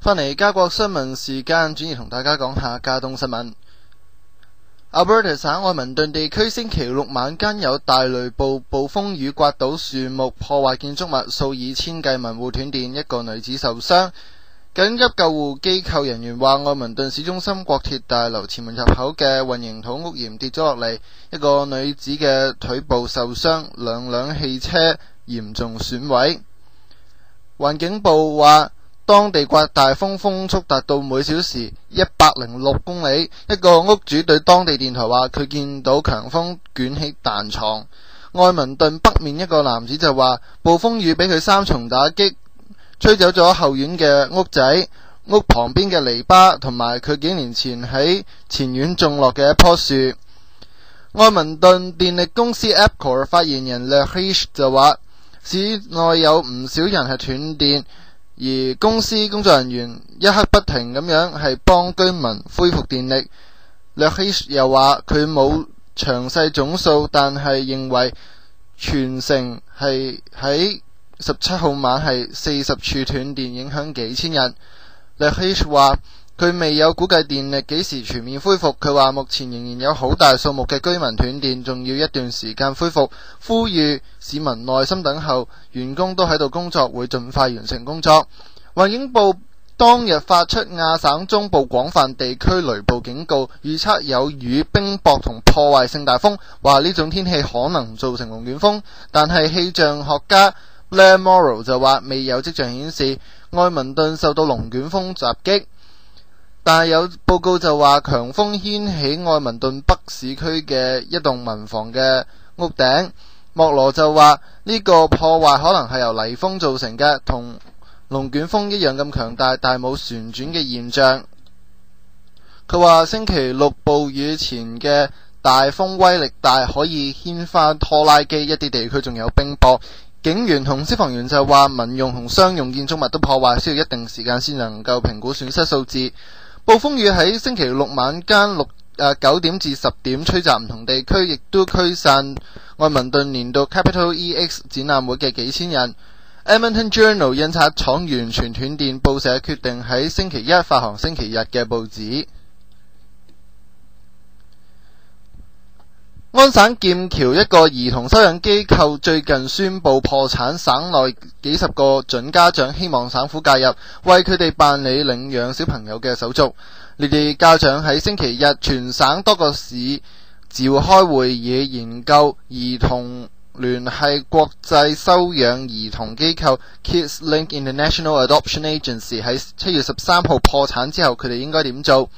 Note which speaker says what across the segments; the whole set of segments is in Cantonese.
Speaker 1: 翻嚟加國新聞時間，轉而同大家講下加東新聞。Alberta 省愛民頓地區星期六晚間有大雷暴、暴風雨刮倒樹木，破壞建築物，數以千計民戶斷電，一個女子受傷。緊急救護機構人員話，愛民頓市中心國鐵大樓前門入口嘅混凝土屋檐跌咗落嚟，一個女子嘅腿部受傷，兩輛汽車嚴重損毀。環境部話，當地刮大風，風速達到每小時106公里。一個屋主對當地電台話，佢見到強風捲起彈床。愛民頓北面一個男子就話，暴風雨俾佢三重打擊，吹走咗後院嘅屋仔、屋旁邊嘅籬笆，同埋佢幾年前喺前院種落嘅一棵樹。愛民頓電力公司 EPCOR 發言人 Lahish 就話，市內有唔少人係斷電，而公司工作人員一刻不停咁樣係幫居民恢復電力。Lahish 又話，佢冇詳細總數，但係認為全城係喺17號晚係40處斷電，影響幾千人。Lahish 話，佢未有估計電力幾時全面恢復。佢話目前仍然有好大數目嘅居民斷電，仲要一段時間恢復，呼籲市民耐心等候，員工都喺度工作，會盡快完成工作。環境部當日發出亞省中部廣泛地區雷暴警告，預測有雨、冰雹同破壞性大風，話呢種天氣可能造成龍捲風，但係氣象學家Blair Morrow 就話未有跡象顯示愛民頓受到龍捲風襲擊，但係有報告就話強風掀起愛民頓北市區嘅一棟民房嘅屋頂。莫羅就話呢個破壞可能係由泥風造成嘅，同龍捲風一樣咁強大，但冇旋轉嘅現象。佢話星期六暴雨前嘅大風威力大，可以掀翻拖拉機，一啲地區仲有冰雹。警員同消防員就話民用同商用建築物都破壞，需要一定時間先能夠評估損失數字。暴風雨喺星期六晚間9點至10點吹襲唔同地區，亦都驅散愛民頓年度 Capital EX 展覽會嘅幾千人。Edmonton Journal 印刷廠完全斷電，報社決定喺星期一發行星期日嘅報紙。安省劍橋一個兒童收養機構最近宣布破產，省內幾十個準家長希望省府介入，為佢哋辦理領養小朋友嘅手續。呢啲家長喺星期日全省多個市召開會議，研究兒童聯繫國際收養兒童機構 Kids Link International Adoption Agency 喺7月13號破產之後，佢哋應該點做？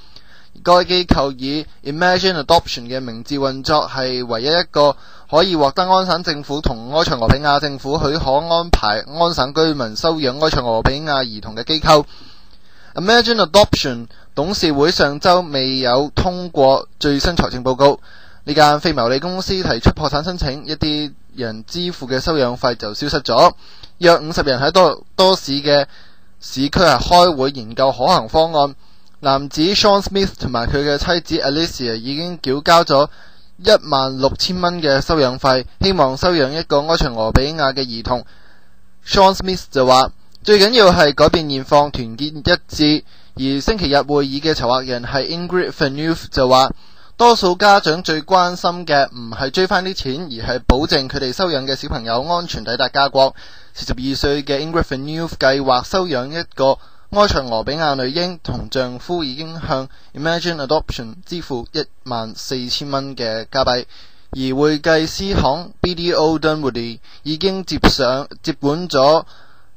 Speaker 1: 該機構以 Imagine Adoption 嘅名字運作，係唯一一個可以獲得安省政府同埃塞俄比亞政府許可安排安省居民收養埃塞俄比亞兒童嘅機構。Imagine Adoption 董事會上周未有通過最新財政報告。呢間非牟利公司提出破產申請，一啲人支付嘅收養費就消失咗。約50人喺多市嘅市區係開會研究可行方案。男子 Sean Smith 同埋佢嘅妻子 Alicia 已經繳交咗16,000蚊嘅收養費，希望收養一個埃塞俄比亞嘅兒童。Sean Smith 就話，最緊要係改變現況，團結一致。而星期日會議嘅籌劃人係 Ingrid Phaneuf 就話，多數家長最關心嘅唔係追翻啲錢，而係保證佢哋收養嘅小朋友安全抵達家國。42歲嘅 Ingrid Phaneuf 計劃收養一個埃塞俄比亞女嬰，同丈夫已經向 Imagine Adoption 支付14,000蚊嘅加幣，而會計師行 BDO Dunwoody 已經接管咗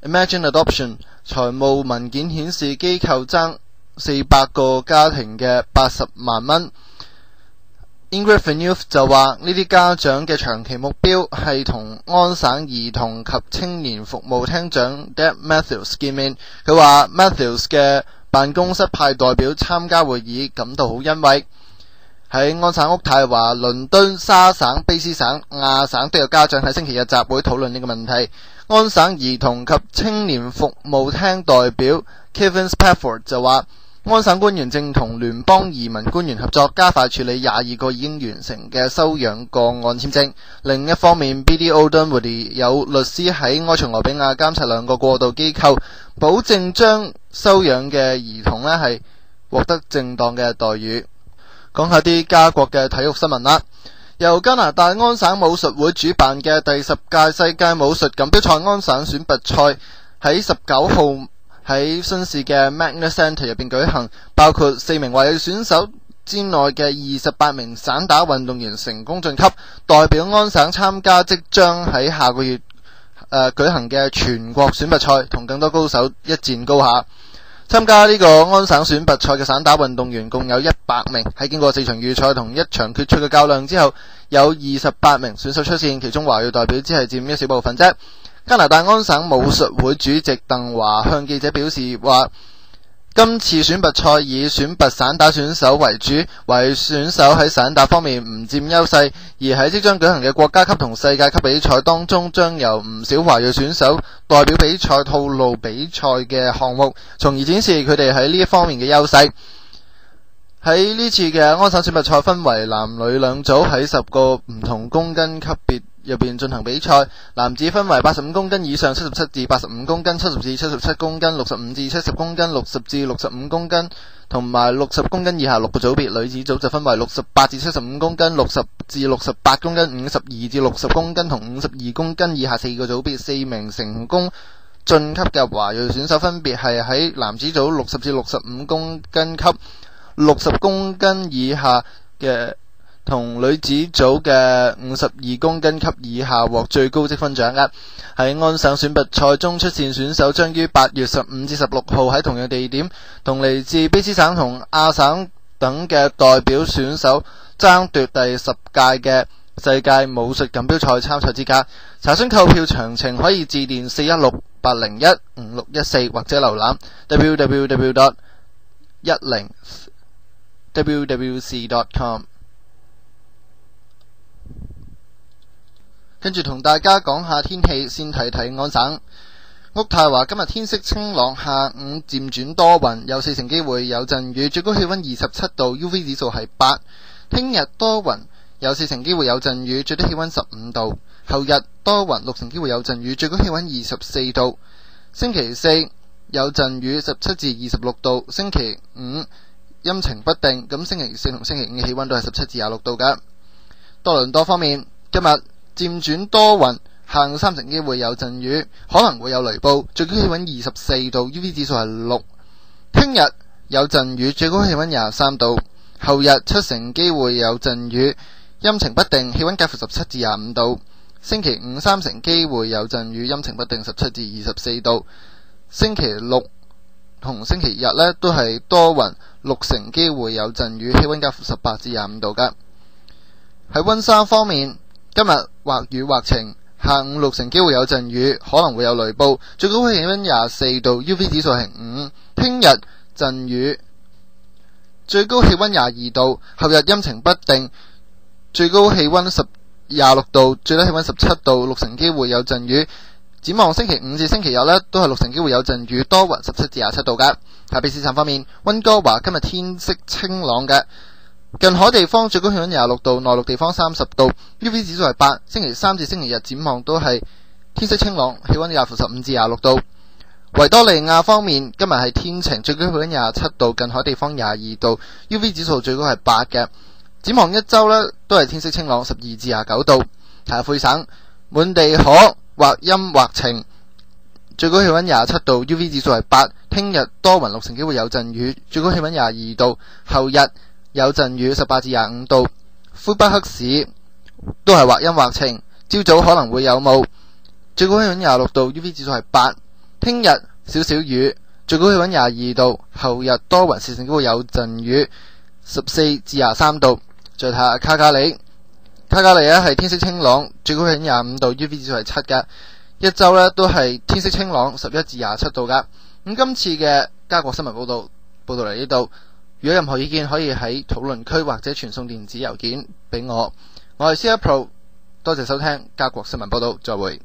Speaker 1: Imagine Adoption。財務文件顯示機構爭400個家庭嘅80萬蚊。Ingrid Phaneuf 就話呢啲家長嘅長期目標係同安省兒童及青年服務廳長 Deb Matthews 見面。佢話 Matthews 嘅辦公室派代表參加會議感到好欣慰。喺安省渥太華、倫敦、沙省、卑斯省、亞省都有家長喺星期日集會討論呢個問題。安省兒童及青年服務廳代表 Kevin Spafford 就話，安省官員正同聯邦移民官員合作，加快處理22個已經完成嘅收養個案簽證。另一方面 BDO Dunwoody 有律師喺埃塞俄比亞監察2個過渡機構，保證將收養嘅兒童呢係獲得正當嘅待遇。講下啲加國嘅體育新聞啦。由加拿大安省武術會主辦嘅第10屆世界武術錦標賽安省選拔賽喺19號喺賓士嘅 Magnet Centre 入邊舉行，包括4名華裔選手之內嘅28名散打運動員成功晉級，代表安省參加即將喺下個月舉行嘅全國選拔賽，同更多高手一戰高下。參加呢個安省選拔賽嘅散打運動員共有100名，喺經過4場預賽同1場決賽嘅較量之後，有28名選手出線，其中華裔代表只係佔一小部分啫。加拿大安省武術會主席鄧華向記者表示話，今次選拔賽以選拔散打選手為主，華裔選手喺散打方面唔佔優勢，而喺即將舉行嘅國家級同世界級比賽當中，將由唔少華裔選手代表比賽透露比賽嘅項目，從而展示佢哋喺呢一方面嘅優勢。喺呢次嘅安省選拔賽分為男女兩組，喺10個唔同公斤級別入邊進行比賽。男子分為85公斤以上77至85公斤、70至77公斤、65至70公斤、60至65公斤同埋60公斤以下6個組別。女子組就分為68至75公斤、60至68公斤、52至60公斤同52公斤以下4個組別。4名成功晉級嘅華裔選手分別係喺男子組60至65公斤級、60公斤以下嘅同女子組嘅52公斤級以下獲最高積分獎嘅。喺安省選拔賽中出線選手將於8月15至16號喺同樣地點同嚟自卑詩省同亞省等嘅代表選手爭奪第10屆嘅世界武術錦標賽參賽資格。查詢購票詳情可以致電416-801-5614或者瀏覽 www.10wwc.com。跟住同大家講下天氣，先睇睇安省。渥太華今日天色清朗，下午漸轉多雲，有4成機會有陣雨，最高氣溫27度 ，UV 指數係8。聽日多雲，有4成機會有陣雨，最低氣溫15度。後日多雲，6成機會有陣雨，最高氣溫24度。星期4有陣雨，17至26度。星期5陰晴不定，咁星期4同星期5嘅氣溫都係17至26度㗎。多倫多方面，今日漸轉多雲，下午3成機會有陣雨，可能會有雷暴，最高氣溫24度 ，UV 指數係6。聽日有陣雨，最高氣溫23度。後日7成機會有陣雨，陰晴不定，氣溫介乎17至25度。星期5 3成機會有陣雨，陰晴不定，17至24度。星期6同星期日呢都係多雲，6成機會有陣雨，氣溫介乎18至25度㗎。喺溫莎方面，今日或雨或晴，下午6成機會有陣雨，可能會有雷暴，最高氣溫24度 ,UV 指數係5。聽日陣雨，最高氣溫22度，後日陰晴不定，最高氣溫26度，最低氣溫17度，6成機會有陣雨。展望星期5至星期日呢都係6成機會有陣雨，多雲17至27度㗎。下卑斯省方面，溫哥華今日天色清朗嘅。近海地方最高氣溫26度，內陸地方30度 ,UV 指數係8。星期3至星期日展望都係天色清朗，氣溫介乎15至26度。維多利亞方面，今日係天晴，最高氣溫27度，近海地方22度 ,UV 指數最高係8嘅。展望一周呢都係天色清朗，12至29度。下魁省滿地可或陰或晴，最高氣溫27度 ,UV 指數係8。聽日多雲，6成機會有陣雨，最高氣溫22度。後日有陣雨，18至25度。魁北克市都係或陰或晴，朝早可能會有霧，最高氣溫26度 ,UV 指數係8。聽日少少雨，最高氣溫22度。後日多雲，4成機會有陣雨，14至23度。再睇下卡加里，卡加里呢係天色清朗，最高氣溫25度 ,UV 指數係7㗎。一周呢都係天色清朗，11至27度㗎。咁今次嘅加國新聞報道嚟呢度，如果任何意見可以喺討論區或者傳送電子郵件俾我。我係 CR Pro， 多謝收聽加國新聞報道，再會。